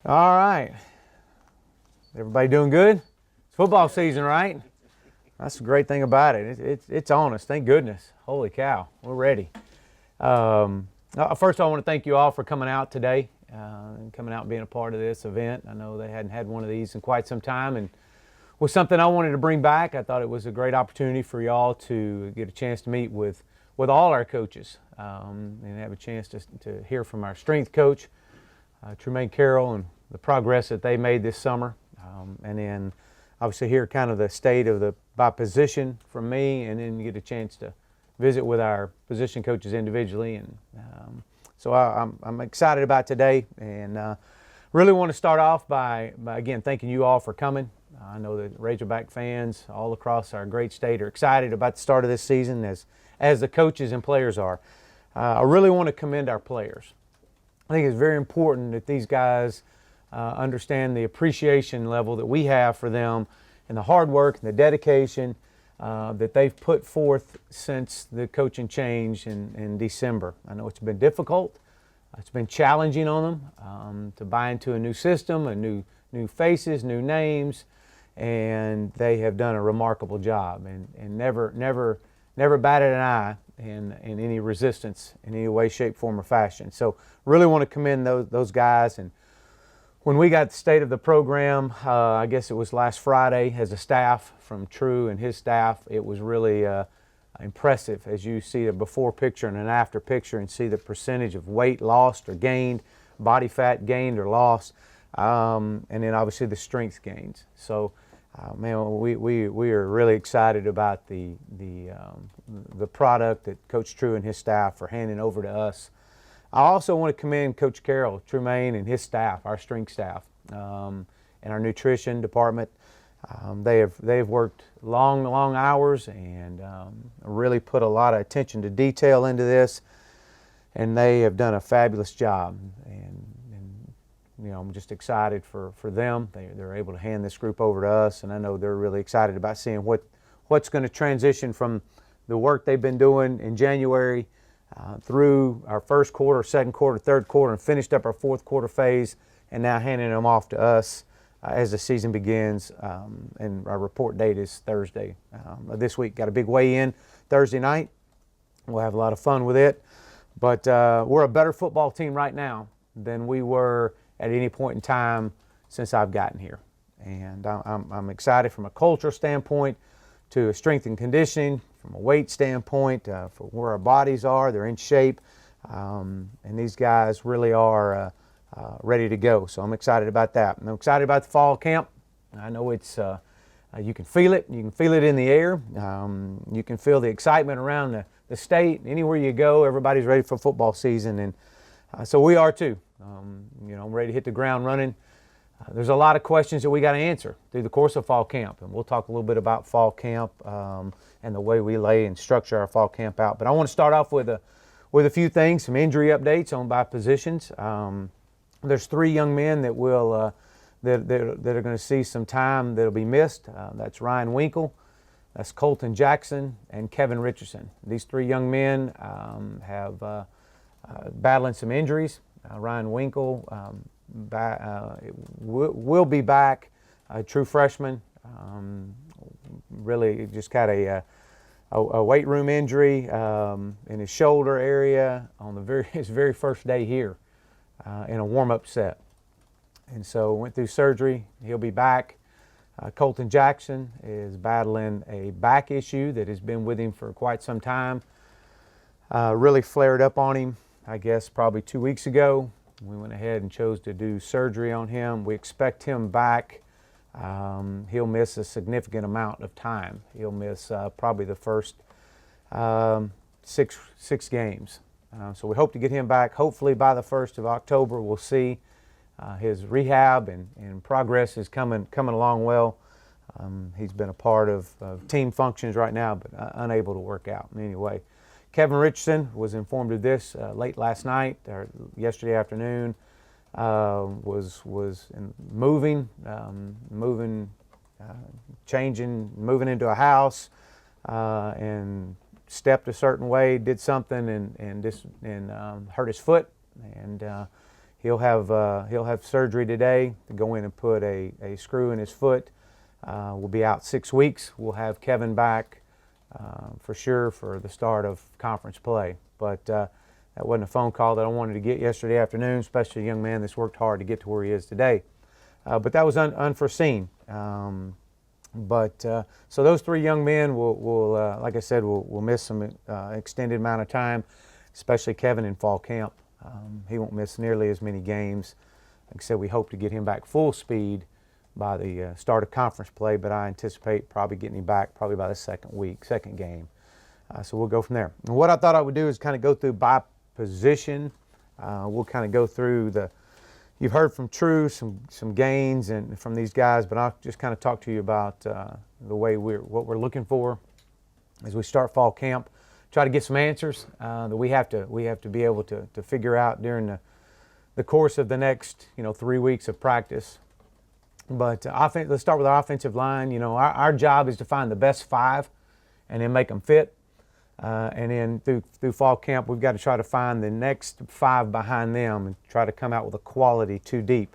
All right. Everybody doing good? It's football season, right? That's the great thing about it. It's on us. Thank goodness. Holy cow. We're ready. First, I want to thank you all for coming out today and coming out and being a part of this event. I know they hadn't had one of these in quite some time, and was something I wanted to bring back. I thought it was a great opportunity for y'all to get a chance to meet with all our coaches and have a chance to hear from our strength coach, Tremaine Carroll, and the progress that they made this summer. And then obviously hear kind of the state of the by position from me, and then get a chance to visit with our position coaches individually. And so I'm excited about today, and really want to start off by again thanking you all for coming. I know that Razorback fans all across our great state are excited about the start of this season, as the coaches and players are. I really want to commend our players. I think it's very important that these guys understand the appreciation level that we have for them and the hard work and the dedication that they've put forth since the coaching change in December. I know it's been difficult. It's been challenging on them to buy into a new system, new faces, new names, and they have done a remarkable job and never batted an eye in any resistance in any way, shape, form, or fashion. So really want to commend those guys. And when we got the state of the program, I guess it was last Friday, as a staff from True and his staff, it was really impressive as you see a before picture and an after picture and see the percentage of weight lost or gained, body fat gained or lost, and then obviously the strength gains. So man, we are really excited about the product that Coach True and his staff are handing over to us. I also want to commend Coach Carroll, Tremaine, and his staff, our strength staff, and our nutrition department. They have worked long hours and really put a lot of attention to detail into this, and they have done a fabulous job. And you know, I'm just excited for them. They're able to hand this group over to us, and I know they're really excited about seeing what's going to transition from the work they've been doing in January through our first quarter, second quarter, third quarter, and finished up our fourth quarter phase, and now handing them off to us as the season begins. And our report date is Thursday this week. Got a big weigh-in Thursday night. We'll have a lot of fun with it. But we're a better football team right now than we were at any point in time since I've gotten here. And I'm excited from a cultural standpoint, to a strength and conditioning, from a weight standpoint, for where our bodies are. They're in shape, and these guys really are ready to go. So I'm excited about that. And I'm excited about the fall camp. I know it's you can feel it. You can feel it in the air. You can feel the excitement around the state. Anywhere you go, everybody's ready for football season, and so we are too. You know, I'm ready to hit the ground running. There's a lot of questions that we got to answer through the course of fall camp, and we'll talk a little bit about fall camp and the way we lay and structure our fall camp out. But I want to start off with a few things, some injury updates on by positions. There's three young men that will that are going to see some time that'll be missed. That's Ryan Winkle, that's Colton Jackson, and Kevin Richardson. These three young men have battling some injuries. Ryan Winkle will be back, a true freshman. Really just got a weight room injury in his shoulder area on his very first day here in a warm-up set. And so went through surgery. He'll be back. Colton Jackson is battling a back issue that has been with him for quite some time. Really flared up on him, I guess, probably 2 weeks ago. We went ahead and chose to do surgery on him. We expect him back. He'll miss a significant amount of time. He'll miss probably the first six games. So we hope to get him back. Hopefully by the 1st of October, we'll see his rehab and progress is coming along well. He's been a part of team functions right now, but unable to work out in any way. Kevin Richardson was informed of this late last night or yesterday afternoon. Was moving into a house and stepped a certain way, did something and hurt his foot, and He'll have surgery today to go in and put a screw in his foot. We'll be out 6 weeks. We'll have Kevin back for sure for the start of conference play. But that wasn't a phone call that I wanted to get yesterday afternoon, especially a young man that's worked hard to get to where he is today. But that was unforeseen. So those 3 young men will like I said, will miss some extended amount of time, especially Kevin in fall camp. He won't miss nearly as many games. Like I said, we hope to get him back full speed by the start of conference play, but I anticipate probably getting him back probably by the second game. So we'll go from there. And what I thought I would do is kind of go through by position. We'll kind of go through you've heard from True some gains and from these guys, but I'll just kind of talk to you about the way what we're looking for as we start fall camp. Try to get some answers that we have to be able to figure out during the course of the next 3 weeks of practice. But let's start with our offensive line. Our job is to find the best 5 and then make them fit. And then through fall camp, we've got to try to find the next 5 behind them and try to come out with a quality 2 deep.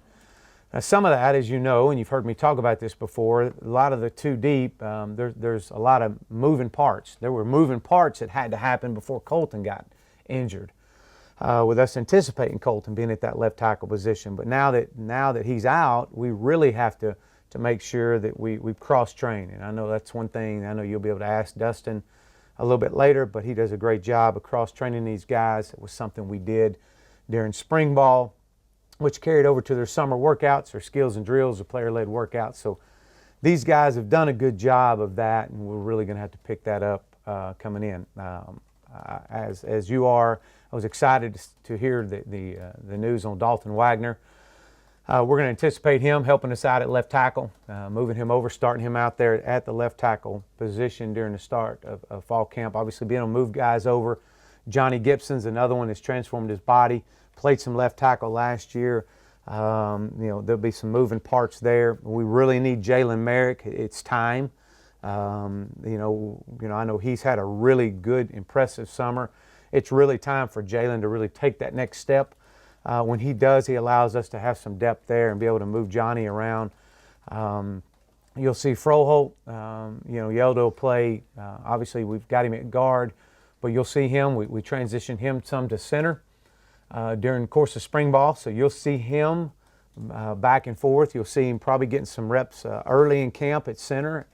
Now, some of that, as you know, and you've heard me talk about this before, a lot of the 2 deep, there's a lot of moving parts. There were moving parts that had to happen before Colton got injured. With us anticipating Colton being at that left tackle position. But now that he's out, we really have to make sure that we cross-train. And I know that's one thing I know you'll be able to ask Dustin a little bit later, but he does a great job of cross-training these guys. It was something we did during spring ball, which carried over to their summer workouts, their skills and drills, or player-led workouts. So these guys have done a good job of that, and we're really going to have to pick that up coming in. As you are, I was excited to hear the news on Dalton Wagner. We're going to anticipate him helping us out at left tackle, moving him over, starting him out there at the left tackle position during the start of fall camp. Obviously, being able to move guys over. Johnny Gibson's another one that's transformed his body. Played some left tackle last year. There'll be some moving parts there. We really need Jalen Merrick. It's time. I know he's had a really good, impressive summer. It's really time for Jalen to really take that next step. When he does, he allows us to have some depth there and be able to move Johnny around. You'll see Froholt, Yeldo will play. Obviously, we've got him at guard, but you'll see him. We transitioned him some to center during the course of spring ball, so you'll see him back and forth. You'll see him probably getting some reps early in camp at center,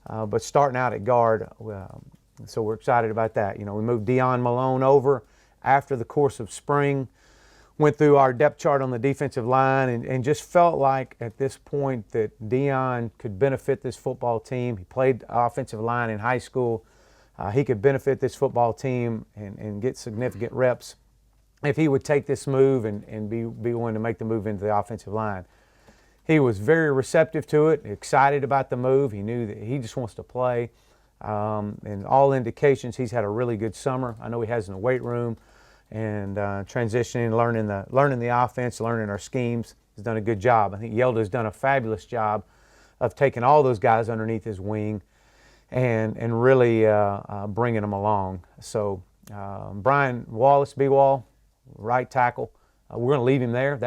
but starting out at guard. So we're excited about that. We moved Dion Malone over after the course of spring, went through our depth chart on the defensive line, and just felt like at this point that Dion could benefit this football team. He played offensive line in high school. He could benefit this football team and get significant reps if he would take this move and be willing to make the move into the offensive line. He was very receptive to it, excited about the move. He knew that he just wants to play. And all indications, he's had a really good summer. I know he has in the weight room and transitioning, learning the offense, learning our schemes. He's done a good job. I think Yelda's done a fabulous job of taking all those guys underneath his wing and really bringing them along. So Brian Wallace, B-Wall, right tackle. We're going to leave him there.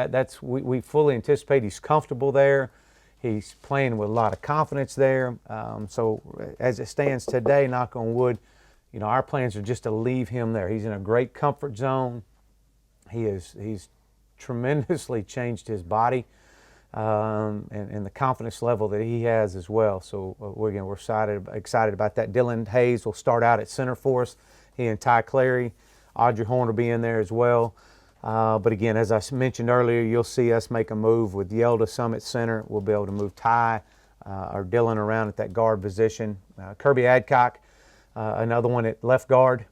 We fully anticipate he's comfortable there. He's playing with a lot of confidence there. So as it stands today, knock on wood, our plans are just to leave him there. He's in a great comfort zone. He's tremendously changed his body and the confidence level that he has as well. So we're excited about that. Dylan Hayes will start out at center for us. He and Ty Clary. Audrey Horn will be in there as well. But again, as I mentioned earlier, you'll see us make a move with Yelda Summit Center. We'll be able to move Ty or Dylan around at that guard position. Kirby Adcock, another one at left guard.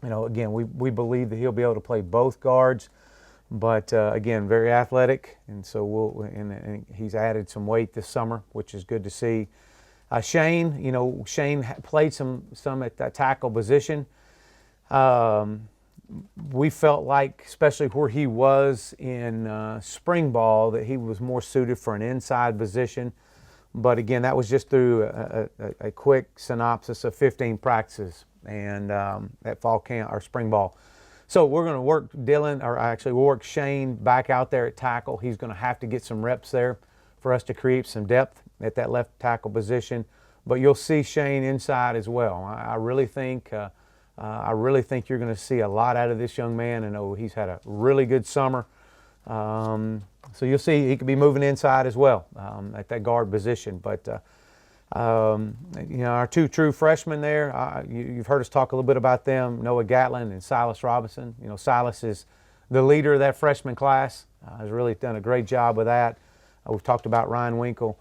Again, we believe that he'll be able to play both guards, but again, very athletic, and so and he's added some weight this summer, which is good to see. Shane, Shane played some at that tackle position. We felt like, especially where he was in spring ball, that he was more suited for an inside position. But again, that was just through a quick synopsis of 15 practices and at fall camp or spring ball. So we're going to work Dylan, or actually we'll work Shane back out there at tackle. He's going to have to get some reps there for us to create some depth at that left tackle position. But you'll see Shane inside as well. I really think you're going to see a lot out of this young man. I know he's had a really good summer. So you'll see he could be moving inside as well at that guard position. But our two true freshmen there, you've heard us talk a little bit about them, Noah Gatlin and Silas Robinson. Silas is the leader of that freshman class, has really done a great job with that. We've talked about Ryan Winkle.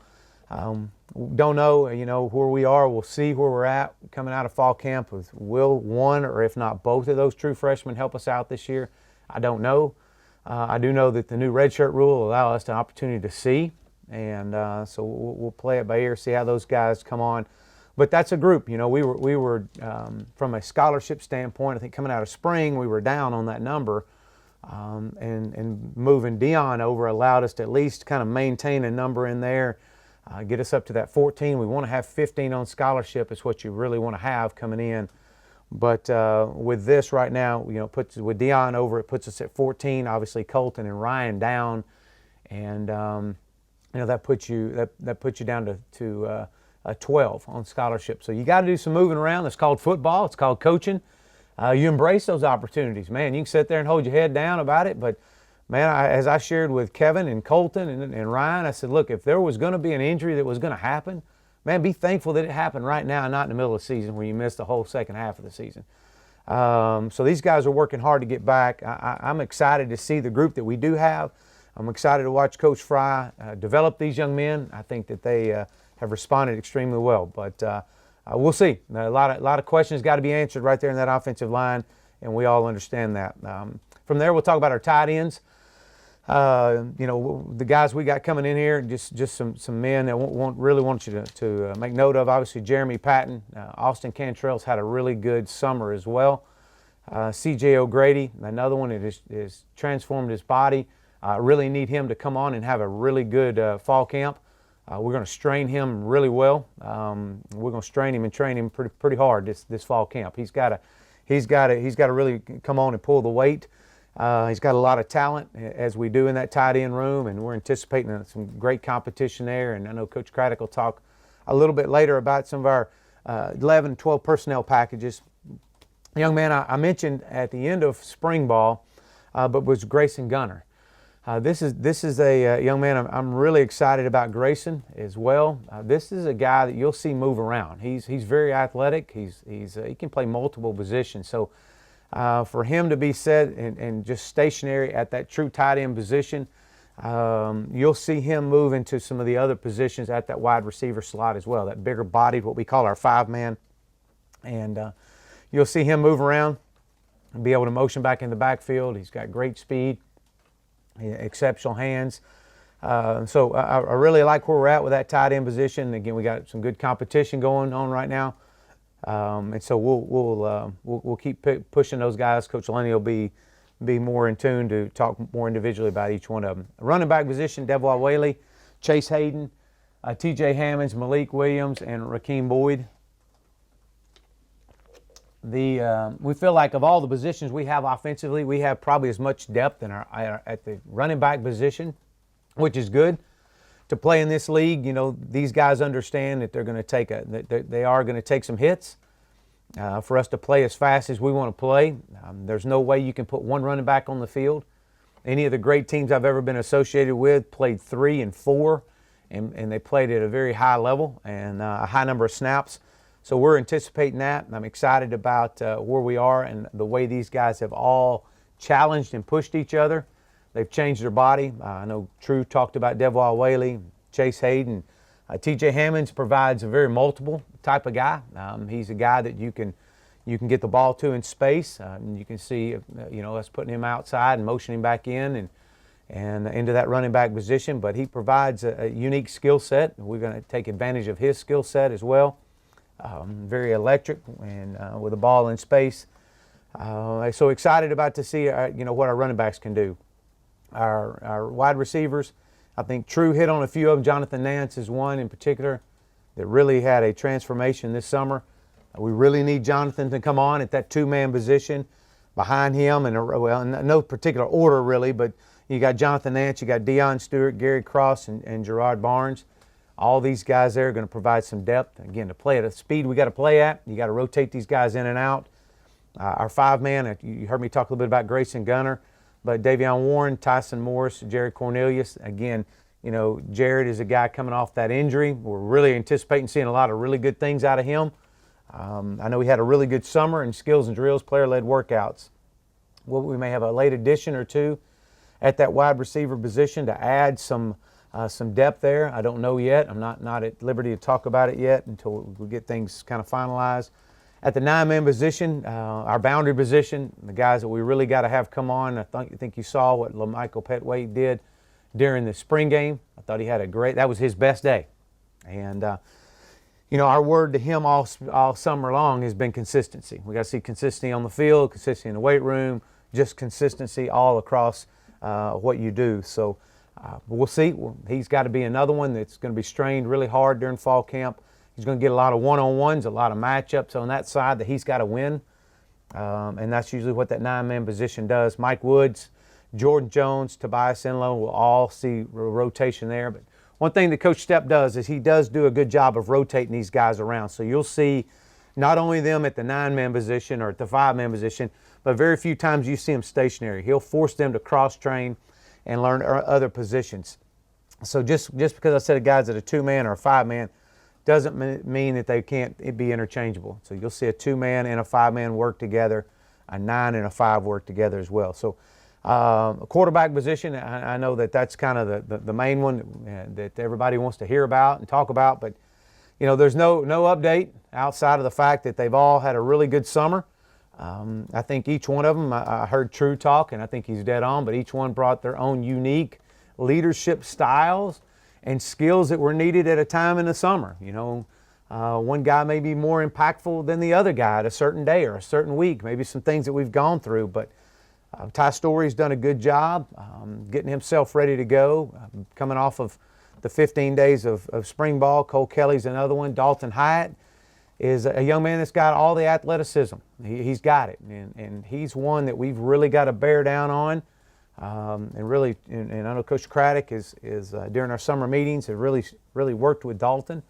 Don't know, where we are. We'll see where we're at coming out of fall camp. Will one or if not both of those true freshmen help us out this year? I don't know. I do know that the new redshirt rule will allow us an opportunity to see, and so we'll play it by ear, see how those guys come on. But that's a group. We were from a scholarship standpoint, I think coming out of spring, we were down on that number, and moving Dion over allowed us to at least kind of maintain a number in there, get us up to that 14. We want to have 15 on scholarship is what you really want to have coming in. But with this right now, with Dion over, it puts us at 14. Obviously, Colton and Ryan down, and that puts you down to 12 on scholarship. So you got to do some moving around. It's called football. It's called coaching. You embrace those opportunities, man. You can sit there and hold your head down about it, but man, as I shared with Kevin and Colton and Ryan, I said, look, if there was going to be an injury that was going to happen, man, be thankful that it happened right now, not in the middle of the season where you missed the whole second half of the season. So these guys are working hard to get back. I'm excited to see the group that we do have. I'm excited to watch Coach Fry develop these young men. I think that they have responded extremely well. But we'll see. A lot of questions got to be answered right there in that offensive line, and we all understand that. From there, we'll talk about our tight ends. The guys we got coming in here, just some men that really want you to make note of. Obviously, Jeremy Patton, Austin Cantrell's had a really good summer as well. C.J. O'Grady, another one that has transformed his body. Really need him to come on and have a really good fall camp. We're going to strain him really well. We're going to strain him and train him pretty hard this fall camp. He's got to really come on and pull the weight. He's got a lot of talent, as we do in that tight end room, and we're anticipating some great competition there. And I know Coach Craddock will talk a little bit later about some of our 11, 12 personnel packages. Young man I mentioned at the end of spring ball, but was Grayson Gunner. This is a young man I'm really excited about. Grayson as well. This is a guy that you'll see move around. He's very athletic. He can play multiple positions. So for him to be set and just stationary at that true tight end position, you'll see him move into some of the other positions at that wide receiver slot as well. That bigger bodied, what we call our 5-man, and you'll see him move around and be able to motion back in the backfield. He's got great speed. Exceptional hands. So I really like where we're at with that tight end position. Again, we got some good competition going on right now, and so we'll keep pushing those guys. Coach Lenny will be more in tune to talk more individually about each one of them. Running back position: Devois Whaley, Chase Hayden, T.J. Hammonds, Malik Williams, and Rakeem Boyd. We feel like of all the positions we have offensively, we have probably as much depth at the running back position, which is good to play in this league. These guys understand that they are going to take some hits for us to play as fast as we want to play. There's no way you can put one running back on the field. Any of the great teams I've ever been associated with played 3 and 4, and they played at a very high level and a high number of snaps. So we're anticipating that, and I'm excited about where we are and the way these guys have all challenged and pushed each other. They've changed their body. I know True talked about Devois Whaley, Chase Hayden. T.J. Hammonds provides a very multiple type of guy. He's a guy that you can get the ball to in space. And you can see us putting him outside and motioning him back in and into that running back position. But he provides a unique skill set. We're going to take advantage of his skill set as well. Very electric and with the ball in space. So excited about to see what our running backs can do. Our wide receivers, I think True hit on a few of them. Jonathan Nance is one in particular that really had a transformation this summer. We really need Jonathan to come on at that 2-man position. behind him, and in no particular order really, but you got Jonathan Nance, you got Deion Stewart, Gary Cross, and Gerard Barnes. All these guys there are going to provide some depth. Again, to play at a speed we got to play at, you got to rotate these guys in and out. Our 5-man, you heard me talk a little bit about Grayson Gunner, but Davion Warren, Tyson Morris, Jared Cornelius. Again, Jared is a guy coming off that injury. We're really anticipating seeing a lot of really good things out of him. I know he had a really good summer in skills and drills, player-led workouts. Well, we may have a late addition or two at that wide receiver position to add some depth there. I don't know yet. I'm not at liberty to talk about it yet until we get things kind of finalized. At the 9-man position, our boundary position, the guys that we really got to have come on. I think you saw what LaMichael Petway did during the spring game. I thought he had that was his best day. And, our word to him all summer long has been consistency. We got to see consistency on the field, consistency in the weight room, just consistency all across what you do. So we'll see. He's got to be another one that's going to be strained really hard during fall camp. He's going to get a lot of one-on-ones, a lot of matchups on that side that he's got to win. And that's usually what that 9-man position does. Mike Woods, Jordan Jones, Tobias Enlow will all see rotation there. But one thing that Coach Stepp does is he does do a good job of rotating these guys around. So you'll see not only them at the 9-man position or at the 5-man position, but very few times you see them stationary. He'll force them to cross-train and learn other positions. So just because I said a guy's at a 2-man or a 5-man doesn't mean that they can't be interchangeable. So you'll see a 2-man and a 5-man work together, a 9 and a 5 work together as well. So a quarterback position, I know that's kind of the main one that everybody wants to hear about and talk about, but there's no update outside of the fact that they've all had a really good summer. I think each one of them, I heard True talk, and I think he's dead on, but each one brought their own unique leadership styles and skills that were needed at a time in the summer. One guy may be more impactful than the other guy at a certain day or a certain week, maybe some things that we've gone through, but Ty Story's done a good job getting himself ready to go, coming off of the 15 days of spring ball. Cole Kelly's another one. Dalton Hyatt is a young man that's got all the athleticism. He's got it, and he's one that we've really got to bear down on. And I know Coach Craddock is during our summer meetings have really worked with Dalton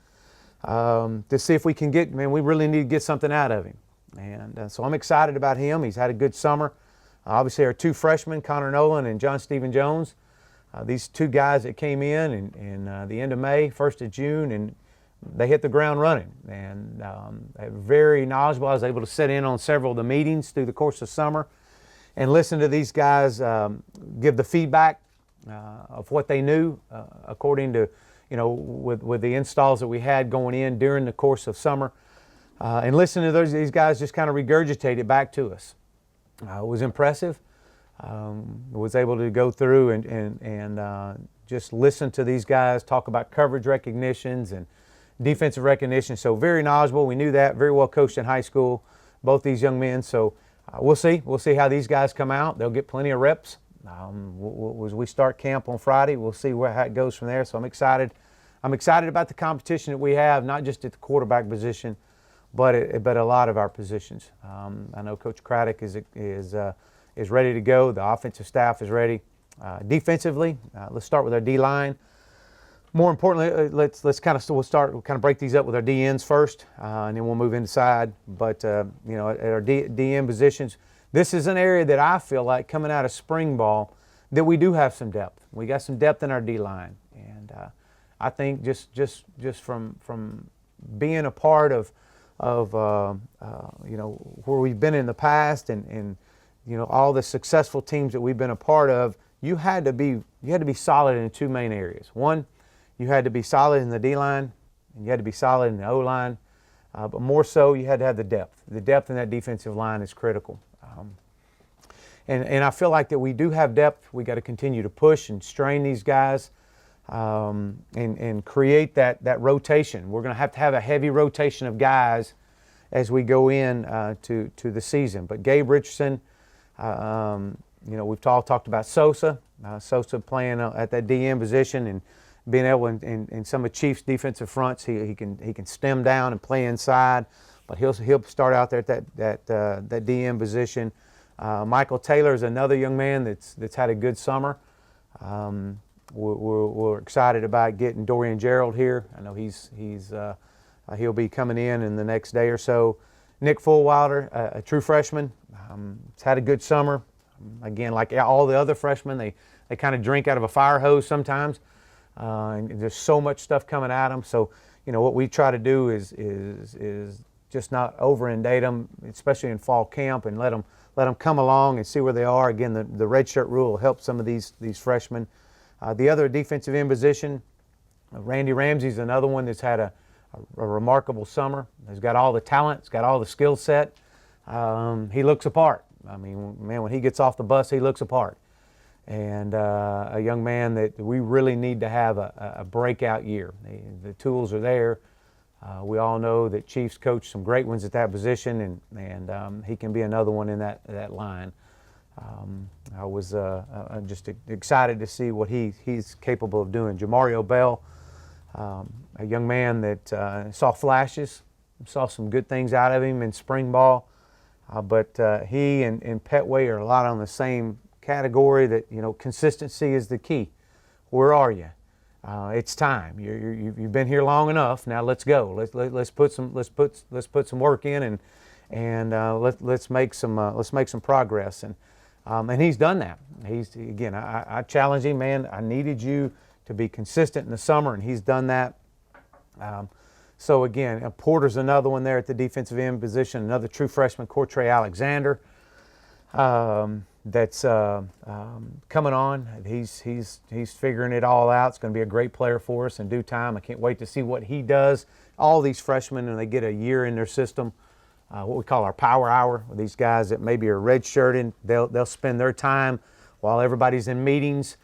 to see if we can we really need to get something out of him. And so I'm excited about him. He's had a good summer. Obviously, our 2 freshmen, Connor Nolan and John Stephen Jones, these 2 guys that came in the end of May, 1st of June, and they hit the ground running. And very knowledgeable. I was able to sit in on several of the meetings through the course of summer and listen to these guys give the feedback of what they knew according to, with the installs that we had going in during the course of summer. And listening to these guys just kind of regurgitate it back to us. It was impressive. Was able to go through and just listen to these guys talk about coverage recognitions and defensive recognition. So very knowledgeable. We knew that. Very well coached in high school, both these young men. So we'll see. We'll see how these guys come out. They'll get plenty of reps. As we start camp on Friday, we'll see how it goes from there. So I'm excited. I'm excited about the competition that we have, not just at the quarterback position, but a lot of our positions. I know Coach Craddock is ready to go. The offensive staff is ready. Defensively, let's start with our D-line. More importantly, we'll break these up with our D-ends first, and then we'll move inside. But at our D-end positions, this is an area that I feel like coming out of spring ball that we do have some depth. We got some depth in our D-line, and I think just from being a part of where we've been in the past and all the successful teams that we've been a part of, you had to be solid in 2 main areas. One, you had to be solid in the D-line, and you had to be solid in the O-line, but more so, you had to have the depth. The depth in that defensive line is critical. And I feel like that we do have depth. We got to continue to push and strain these guys and create that rotation. We're going to have a heavy rotation of guys as we go in to the season. But Gabe Richardson, we've talked about Sosa. Sosa playing at that DM position and being able in some of Chiefs' defensive fronts, he can stem down and play inside, but he'll start out there at that DM position. Michael Taylor is another young man that's had a good summer. We're excited about getting Dorian Gerald here. I know he'll be coming in the next day or so. Nick Fullwilder, a true freshman, has had a good summer. Again, like all the other freshmen, they kind of drink out of a fire hose sometimes. And there's so much stuff coming at them. So, what we try to do is just not over-indate them, especially in fall camp, and let them come along and see where they are. Again, the redshirt rule will help some of these freshmen. The other defensive end position, Randy Ramsey's another one that's had a remarkable summer. He's got all the talent. He's got all the skill set. He looks apart. I mean, man, when he gets off the bus, he looks apart. And a young man that we really need to have a breakout year. The tools are there. We all know that Chiefs coach some great ones at that position, and he can be another one in that line. I was just excited to see what he's capable of doing. Jamario Bell, a young man that saw flashes, saw some good things out of him in spring ball, but he and Petway are a lot on the same category that, consistency is the key. Where are you? It's time. You've been here long enough. Now let's go. Let's put some work in and let's make some progress. And he's done that. I challenged him, man. I needed you to be consistent in the summer, and he's done that. So again, Porter's another one there at the defensive end position. Another true freshman, Cortrey Alexander. That's coming on. He's figuring it all out. It's going to be a great player for us in due time. I can't wait to see what he does. All these freshmen, and they get a year in their system, what we call our power hour. These guys that maybe are redshirting, they'll spend their time while everybody's in meetings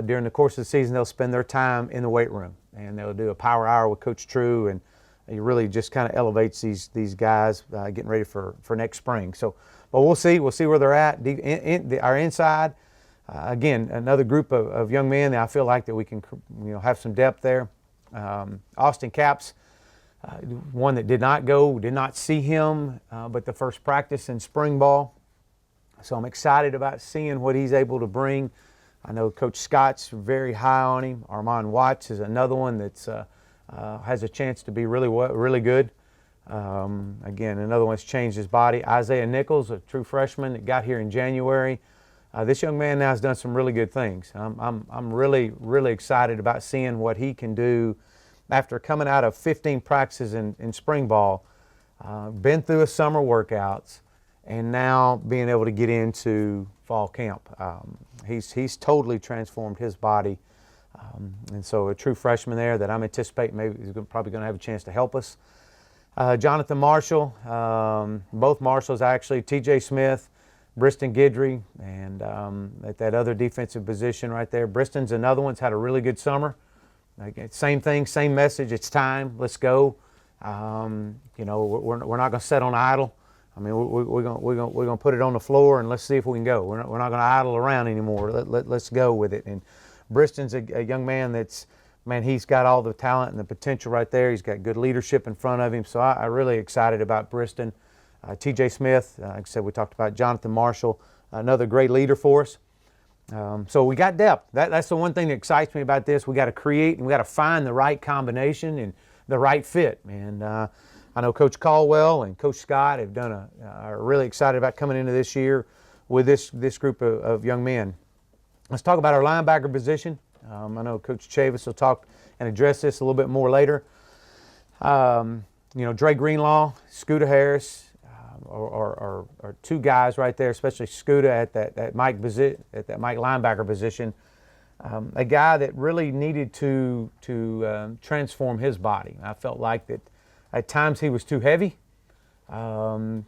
during the course of the season. They'll spend their time in the weight room, and they'll do a power hour with Coach True, and it really just kind of elevates these guys getting ready for next spring. So. But we'll see where they're at. Our inside, again, another group of young men that I feel like that we can, have some depth there. Austin Capps, one that did not see him, but the first practice in spring ball. So I'm excited about seeing what he's able to bring. I know Coach Scott's very high on him. Armand Watts is another one that's has a chance to be really good. Again, another one's changed his body. Isaiah Nichols, a true freshman that got here in January. This young man now has done some really good things. I'm really excited about seeing what he can do after coming out of 15 practices in spring ball, been through a summer workouts, and now being able to get into fall camp. He's totally transformed his body, and so a true freshman there that I'm anticipating maybe is probably going to have a chance to help us. Jonathan Marshall, both Marshalls actually, TJ Smith, Briston Guidry, and at that other defensive position right there. Briston's another one's had a really good summer. Same thing, same message. It's time. Let's go. We're not going to sit on idle. I mean, we're going to put it on the floor and let's see if we can go. We're not going to idle around anymore. Let's go with it. And Briston's a young man that's. Man, he's got all the talent and the potential right there. He's got good leadership in front of him. So I'm really excited about Briston. TJ Smith, like I said, we talked about Jonathan Marshall, another great leader for us. So we got depth. That's the one thing that excites me about this. We got to create and we got to find the right combination and the right fit. And I know Coach Caldwell and Coach Scott have are really excited about coming into this year with this group of young men. Let's talk about our linebacker position. I know Coach Chavis will talk and address this a little bit more later. Dre Greenlaw, Scooter Harris are two guys right there, especially Scooter at that Mike linebacker position. A guy that really needed to transform his body. I felt like that at times he was too heavy, to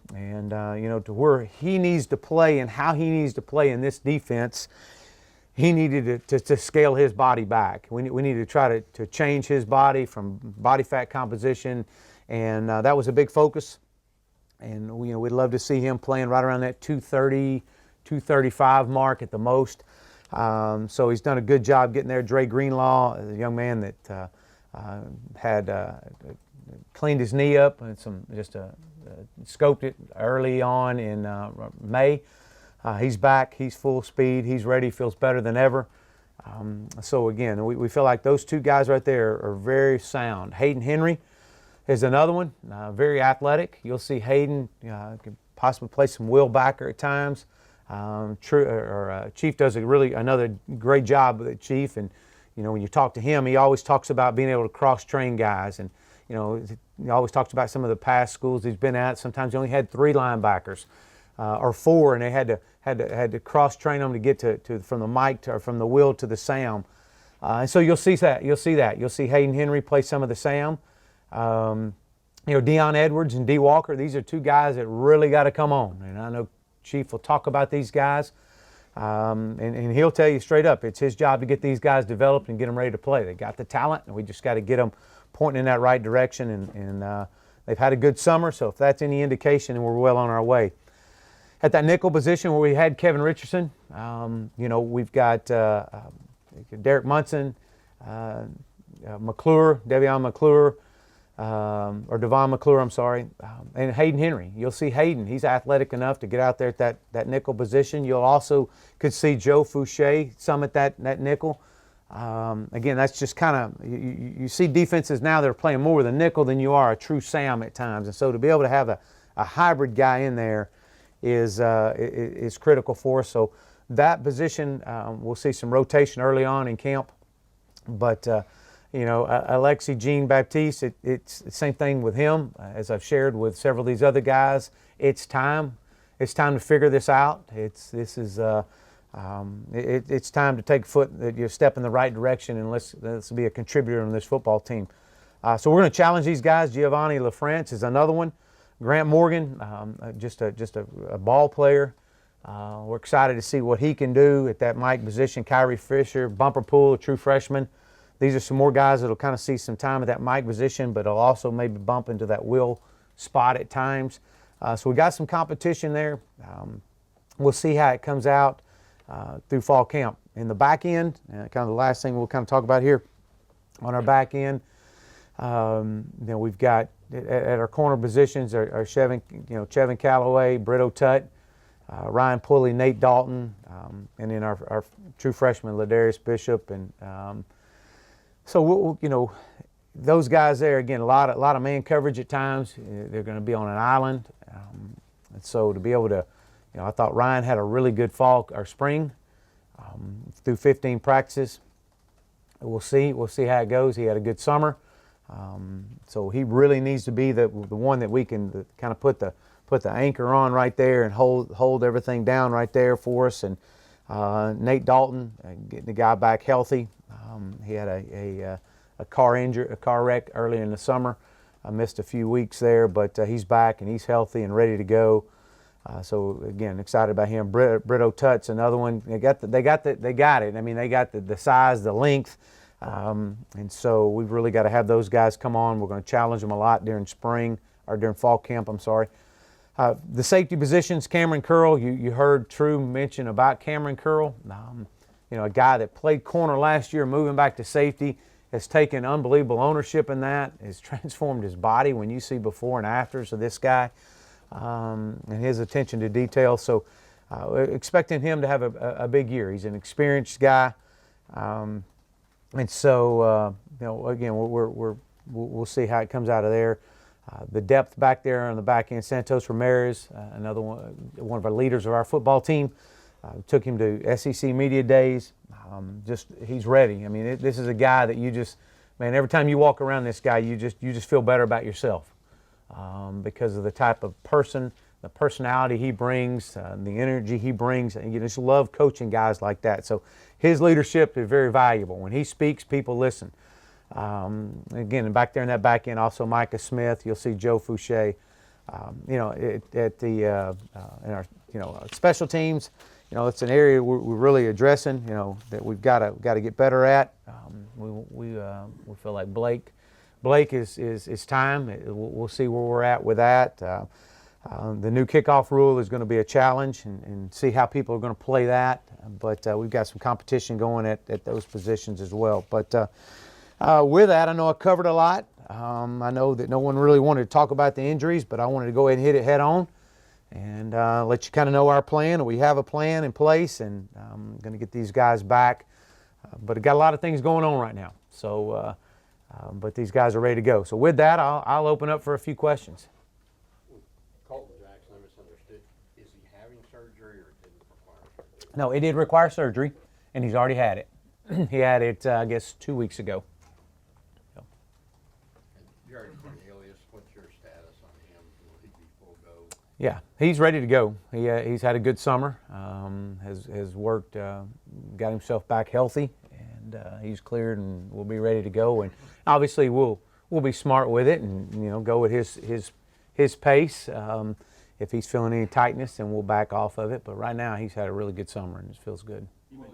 where he needs to play and how he needs to play in this defense. He needed to scale his body back. We needed to try to change his body from body fat composition, and that was a big focus. And we'd love to see him playing right around that 230, 235 mark at the most. So he's done a good job getting there. Dre Greenlaw, a young man that had cleaned his knee up and scoped it early on in May. He's back. He's full speed. He's ready. Feels better than ever. So again, we feel like those two guys right there are very sound. Hayden Henry is another one, very athletic. You'll see Hayden can possibly play some will backer at times. Chief does another great job with it, Chief. And when you talk to him, he always talks about being able to cross-train guys. And he always talks about some of the past schools he's been at. Sometimes he only had 3 linebackers or 4, and they had to cross-train them to get to from the mic or from the will to the Sam. And so you'll see that. You'll see Hayden Henry play some of the Sam. Deion Edwards and D. Walker, these are 2 guys that really got to come on. And I know Chief will talk about these guys. And he'll tell you straight up, it's his job to get these guys developed and get them ready to play. They got the talent, and we just got to get them pointing in that right direction. And they've had a good summer, so if that's any indication, then we're well on our way. At that nickel position where we had Kevin Richardson, we've got Derek Munson, McClure, Devon McClure, I'm sorry, and Hayden Henry. You'll see Hayden. He's athletic enough to get out there at that nickel position. You'll also could see Joe Fouché some at that nickel. Again, that's just kind of, you see defenses now that are playing more with a nickel than you are a true Sam at times. And so to be able to have a hybrid guy in there is critical for us. So that position, we'll see some rotation early on in camp. But, Alexi Jean Baptiste, it's the same thing with him. As I've shared with several of these other guys, it's time. It's time to figure this out. It's time to take a step in the right direction, and let's be a contributor on this football team. So we're going to challenge these guys. Giovanni LaFrance is another one. Grant Morgan, just a ball player. We're excited to see what he can do at that Mike position. Kyrie Fisher, Bumper Pool, a true freshman. These are some more guys that will kind of see some time at that Mike position, but will also maybe bump into that will spot at times. So we got some competition there. We'll see how it comes out through fall camp. In the back end, kind of the last thing we'll kind of talk about here on our back end, we've got at our corner positions our Chevin Calloway, Brito Tutt, Ryan Pulley, Nate Dalton, and then our true freshman Ladarius Bishop. And so those guys there, again, a lot of man coverage at times. They're going to be on an island, and so to be able to, I thought Ryan had a really good fall or spring through 15 practices. We'll see how it goes. He had a good summer, so he really needs to be the one that we can kind of put the anchor on right there and hold everything down right there for us. And Nate Dalton, getting the guy back healthy. He had a car wreck early in the summer. I missed a few weeks there, but he's back and he's healthy and ready to go. So again, excited about him. Brito Tutt's another one. They got it. I mean, they got the size, the length, and so we've really got to have those guys come on. We're going to challenge them a lot during fall camp. I'm sorry. The safety positions, Cameron Curl. You heard True mention about Cameron Curl. A guy that played corner last year, moving back to safety, has taken unbelievable ownership in that. Has transformed his body when you see before and afters of this guy. And his attention to detail. So expecting him to have a big year. He's an experienced guy. And so, again, we'll see how it comes out of there. The depth back there on the back end, Santos Ramirez, another one of our leaders of our football team. Took him to SEC Media Days. He's ready. I mean, this is a guy that every time you walk around this guy, you just feel better about yourself. Because of the type of person, the personality he brings, the energy he brings, and you just love coaching guys like that. So his leadership is very valuable. When he speaks, people listen. Again, and back there in that back end, also Micah Smith. You'll see Joe Fouché. In our special teams, it's an area we're really addressing. That we've got to get better at. We feel like Blake is time. We'll see where we're at with that. The new kickoff rule is going to be a challenge, and see how people are going to play that. But we've got some competition going at those positions as well. But with that, I know I covered a lot. I know that no one really wanted to talk about the injuries, but I wanted to go ahead and hit it head on and let you kind of know our plan. We have a plan in place, and I'm going to get these guys back. But I've got a lot of things going on right now. So, but these guys are ready to go. So with that, I'll open up for a few questions. Colton Jackson, I misunderstood. Is he having surgery or did it require surgery? No, it did require surgery, and he's already had it. He had it, I guess, 2 weeks ago. And Jared Cornelius, what's your status on him? Will he be full go? Yeah, he's ready to go. He's had a good summer. Has worked, got himself back healthy, and he's cleared and will be ready to go. And obviously, we'll be smart with it, and go at his pace. If he's feeling any tightness, then we'll back off of it. But right now, he's had a really good summer, and it feels good. Will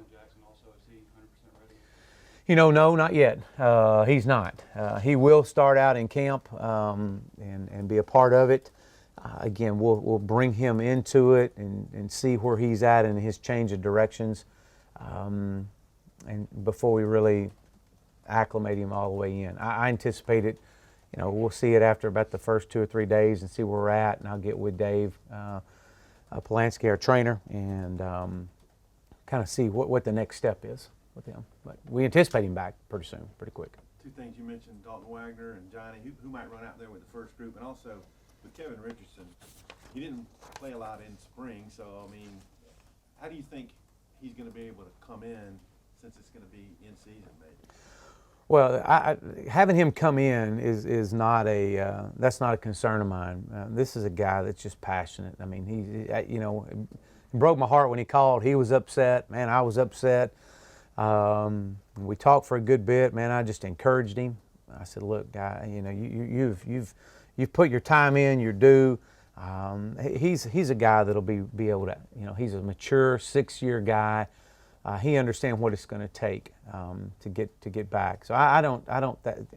Jackson also, is he 100% ready? No, not yet. He's not. He will start out in camp and be a part of it. Again, we'll bring him into it and see where he's at in his change of directions, and before we really acclimate him all the way in. I anticipate it. We'll see it after about the first 2 or 3 days and see where we're at, and I'll get with Dave Polanski, our trainer, and kind of see what the next step is with him. But we anticipate him back pretty soon, pretty quick. Two things you mentioned, Dalton Wagner and Johnny, who might run out there with the first group, and also with Kevin Richardson. He didn't play a lot in spring, so I mean, how do you think he's going to be able to come in since it's going to be in season, maybe? Well, having him come in is not that's not a concern of mine. This is a guy that's just passionate. I mean, it broke my heart when he called. He was upset. Man, I was upset. We talked for a good bit. Man, I just encouraged him. I said, "Look, guy, you've put your time in. You're due." He's a guy that'll be able to. He's a mature 6-year guy. He understands what it's going to take to get back. So I don't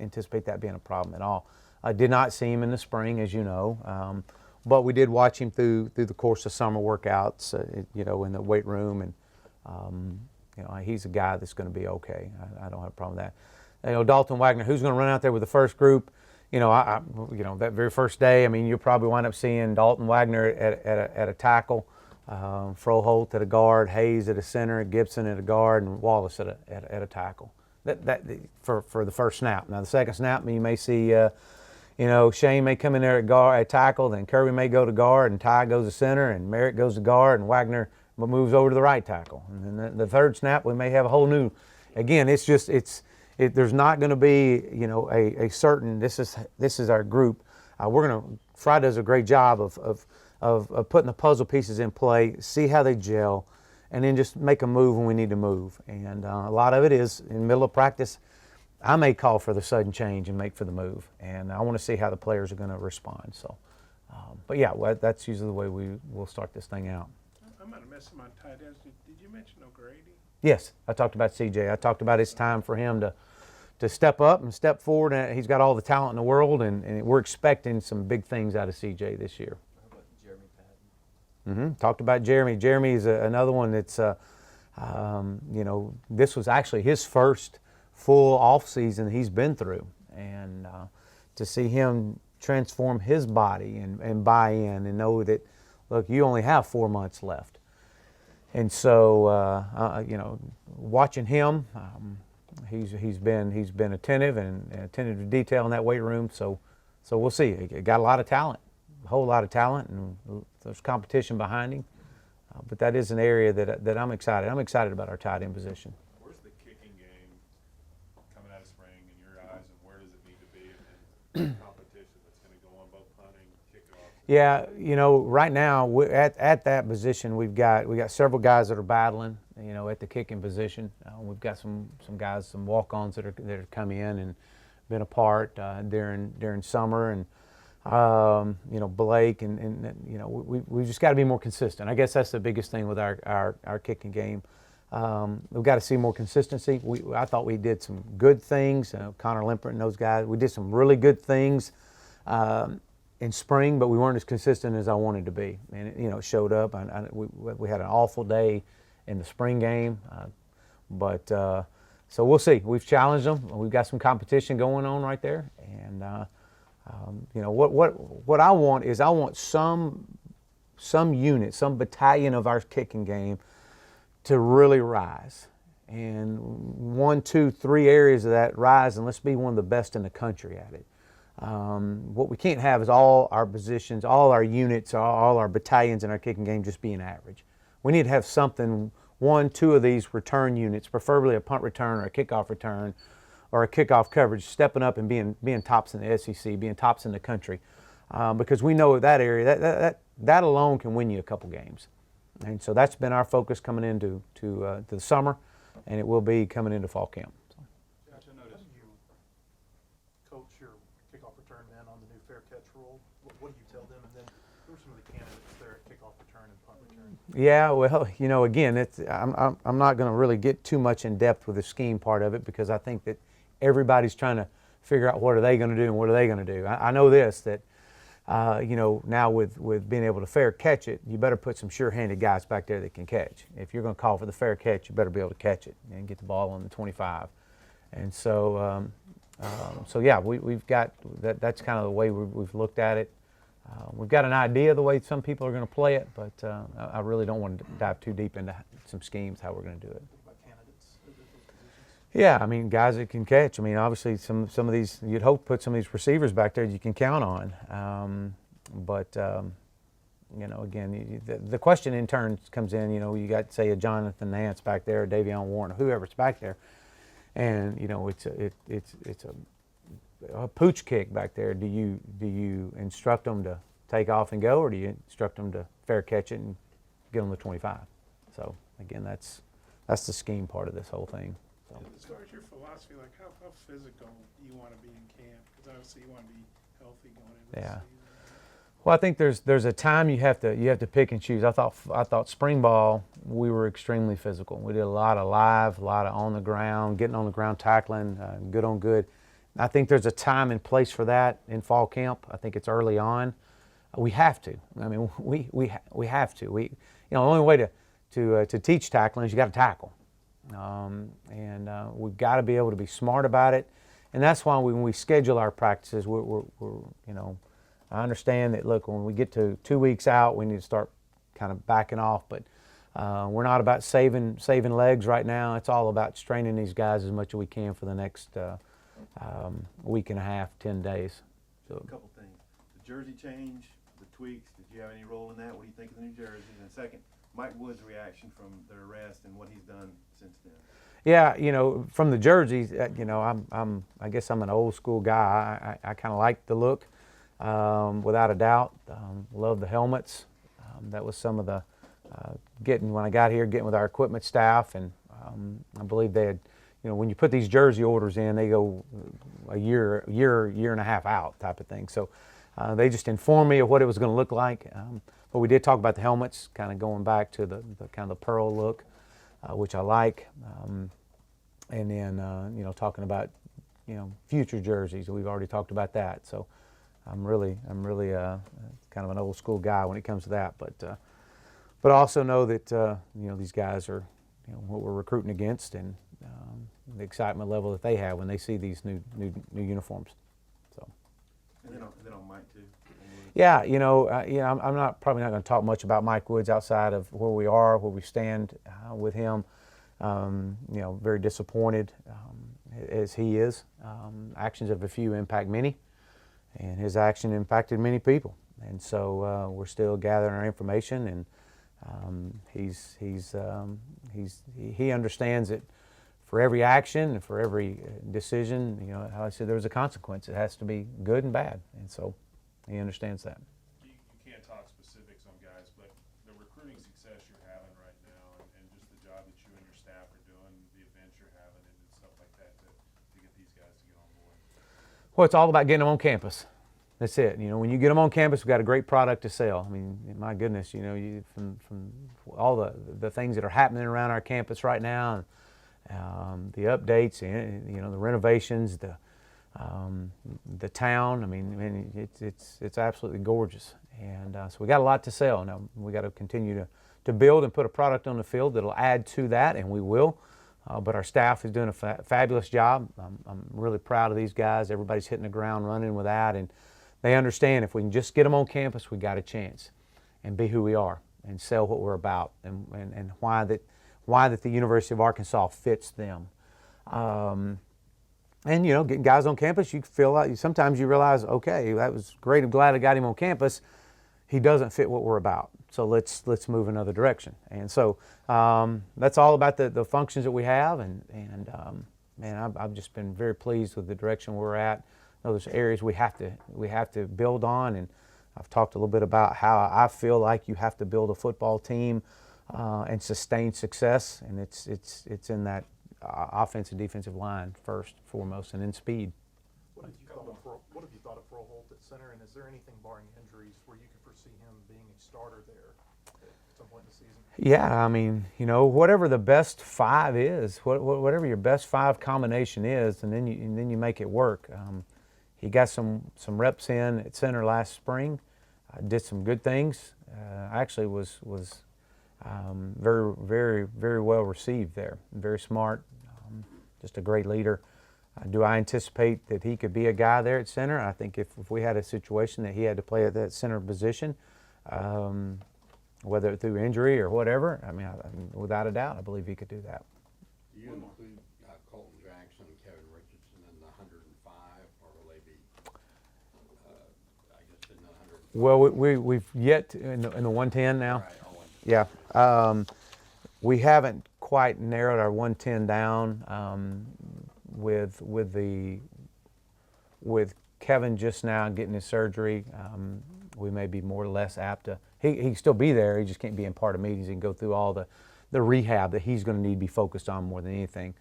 anticipate that being a problem at all. I did not see him in the spring, as you know, but we did watch him through the course of summer workouts, in the weight room, and he's a guy that's going to be okay. I don't have a problem with that. Dalton Wagner, who's going to run out there with the first group? That very first day, I mean, you'll probably wind up seeing Dalton Wagner at a tackle. Froholt at a guard, Hayes at a center, Gibson at a guard, and Wallace at a tackle. That for the first snap. Now the second snap, you may see, Shane may come in there at tackle, then Kirby may go to guard, and Ty goes to center, and Merritt goes to guard, and Wagner moves over to the right tackle. And then the third snap, we may have a whole new. Again, there's not going to be a certain. This is our group. Fry does a great job of putting the puzzle pieces in play, see how they gel, and then just make a move when we need to move. And a lot of it is in the middle of practice, I may call for the sudden change and make for the move. And I want to see how the players are going to respond. So, but yeah, that's usually the way we will start this thing out. I might have missed my tight ends. Did you mention O'Grady? Yes, I talked about CJ. I talked about it's time for him to step up and step forward. And he's got all the talent in the world, and we're expecting some big things out of CJ this year. Talked about Jeremy. Jeremy is another one that's, this was actually his first full off season he's been through, and to see him transform his body and buy in and know that, look, you only have 4 months left, and so watching him, he's been attentive and attentive to detail in that weight room. So we'll see. He got a lot of talent. A whole lot of talent, and there's competition behind him. But that is an area that I'm excited. I'm excited about our tight end position. Where's the kicking game coming out of spring in your eyes, and where does it need to be in competition that's going to go on both punting, kickoff? Yeah, right now at that position we've got several guys that are battling. At the kicking position, we've got some guys, some walk-ons that are come in and been a part during summer, and Blake, and we just got to be more consistent. I guess that's the biggest thing with our kicking game. We've got to see more consistency. I thought we did some good things. Connor Limpert and those guys, we did some really good things in spring, but we weren't as consistent as I wanted to be. And it showed up. We had an awful day in the spring game, but so we'll see. We've challenged them. We've got some competition going on right there, and what I want is some some unit, some battalion of our kicking game to really rise. And 1, 2, 3 areas of that rise, and let's be one of the best in the country at it. What we can't have is all our positions, all our units, all our battalions in our kicking game just being average. We need to have something, 1, 2 of these return units, preferably a punt return or a kickoff return or a kickoff coverage, stepping up and being tops in the SEC, being tops in the country. Because we know that area, that alone can win you a couple games. And so that's been our focus coming into to the summer, and it will be coming into fall camp. Josh, I noticed you coach your kickoff return men on the new fair catch rule. What do you tell them? And then who are some of the candidates there at kickoff return and punt return? Yeah, well, again, I'm not going to really get too much in depth with the scheme part of it because I think that everybody's trying to figure out what are they going to do and what are they going to do. I know this, that now with being able to fair catch it, you better put some sure-handed guys back there that can catch. If you're going to call for the fair catch, you better be able to catch it and get the ball on the 25. And so, yeah, we've got that. That's kind of the way we've looked at it. We've got an idea of the way some people are going to play it, but I really don't want to dive too deep into some schemes how we're going to do it. What about candidates at those positions? Yeah, I mean, guys that can catch. I mean, obviously, some of these, you'd hope put some of these receivers back there you can count on. But again, the question in turn comes in. You got, say, a Jonathan Nance back there, or Davion Warren, or whoever's back there, and it's a pooch kick back there. Do you instruct them to take off and go, or do you instruct them to fair catch it and get on the 25? So again, that's the scheme part of this whole thing. So. As far as your philosophy, like how physical do you want to be in camp? Because obviously you want to be healthy going into the season. Well, I think there's a time you have to pick and choose. I thought spring ball we were extremely physical. We did a lot of live, a lot of on the ground, getting on the ground, tackling, good on good. I think there's a time and place for that in fall camp. I think it's early on. We have to. I mean, we have to. The only way to teach tackling is you got to tackle, and we've got to be able to be smart about it. And that's why when we schedule our practices, we're I understand that. Look, when we get to 2 weeks out, we need to start kind of backing off. But we're not about saving legs right now. It's all about straining these guys as much as we can for the next week and a half, 10 days. So A couple things. The jersey change, the tweaks, did you have any role in that? What do you think of the new jerseys? And second, Mike Wood's reaction from the arrest and what he's done since then. Yeah, from the jerseys, I guess I'm an old school guy. I kind of like the look, without a doubt. Love the helmets. That was some of the when I got here, getting with our equipment staff, and I believe they had. When you put these jersey orders in, they go a year and a half out type of thing. So they just informed me of what it was going to look like. But we did talk about the helmets, kind of going back to the kind of the pearl look, which I like. And then talking about future jerseys. We've already talked about that. So I'm really kind of an old school guy when it comes to that. But I also know that these guys are what we're recruiting against, and the excitement level that they have when they see these new uniforms. So. And then on Mike too. Yeah, I'm probably not going to talk much about Mike Woods outside of where we are, where we stand with him. Very disappointed as he is. Actions of a few impact many, and his action impacted many people. And so we're still gathering our information, and he understands it. For every action and for every decision, how I said, there's a consequence. It has to be good and bad, and so he understands that. You can't talk specifics on guys, but the recruiting success you're having right now, and just the job that you and your staff are doing, the events you're having, and stuff like that to get these guys to get on board. Well, it's all about getting them on campus. That's it. When you get them on campus, we've got a great product to sell. I mean, my goodness, from all the things that are happening around our campus right now. The updates, the renovations, the town. I mean, it's absolutely gorgeous, and so we got a lot to sell. Now we got to continue to build and put a product on the field that'll add to that, and we will. But our staff is doing a fabulous job. I'm really proud of these guys. Everybody's hitting the ground running with that, and they understand if we can just get them on campus, we got a chance. and be who we are and sell what we're about and why that the University of Arkansas fits them. And you know, getting guys on campus, you feel like sometimes you realize, okay, that was great. I'm glad I got him on campus. He doesn't fit what we're about, so let's move another direction. And so that's all about the functions that we have. And man, I've just been very pleased with the direction we're at. Those areas we have to build on. And I've talked a little bit about how I feel like you have to build a football team and sustain success, and it's in that offensive defensive line first, foremost, and then speed. What have you thought of Froholt at center, and is there anything barring injuries where you could foresee him being a starter there at some point in the season? Yeah, I mean, you know, whatever the best five is, whatever your best five combination is, and then you make it work. He got some reps in at center last spring, did some good things. Actually was very, very, very well received there. Very smart, just a great leader. Do I anticipate that he could be a guy there at center? I think if we had a situation that he had to play at that center position, whether through injury or whatever, I mean, without a doubt, I believe he could do that. Do you include Colton Jackson and Kevin Richardson in the 105, or will they be, I guess, in the 105? Well, we've yet in the 110 now. Right, oh, Yeah, we haven't quite narrowed our 110 down with Kevin just now getting his surgery. We may be more or less apt to. He can still be there. He just can't be in part of meetings and go through all the rehab that he's going to need to be focused on more than anything.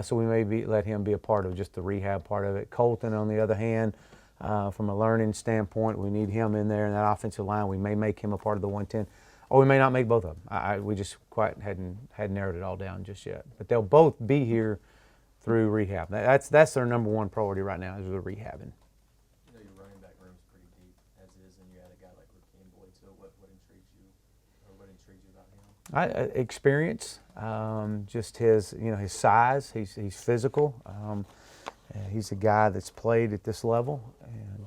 So we may let him be a part of just the rehab part of it. Colton, on the other hand, from a learning standpoint, we need him in there in that offensive line. We may make him a part of the 110. Or we may not make both of them. We just quite hadn't narrowed it all down just yet. But they'll both be here through rehab. That's their number one priority right now is the rehabbing. You know, your running back room's pretty deep as is, and you had a guy like Rakeem Boyd. So what intrigues you, or what intrigues you about him? Experience, just his size. He's physical. He's a guy that's played at this level,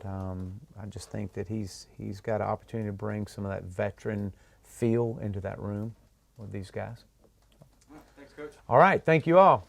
and I just think that he's got an opportunity to bring some of that veteran feel into that room with these guys. Thanks, Coach. All right, thank you all.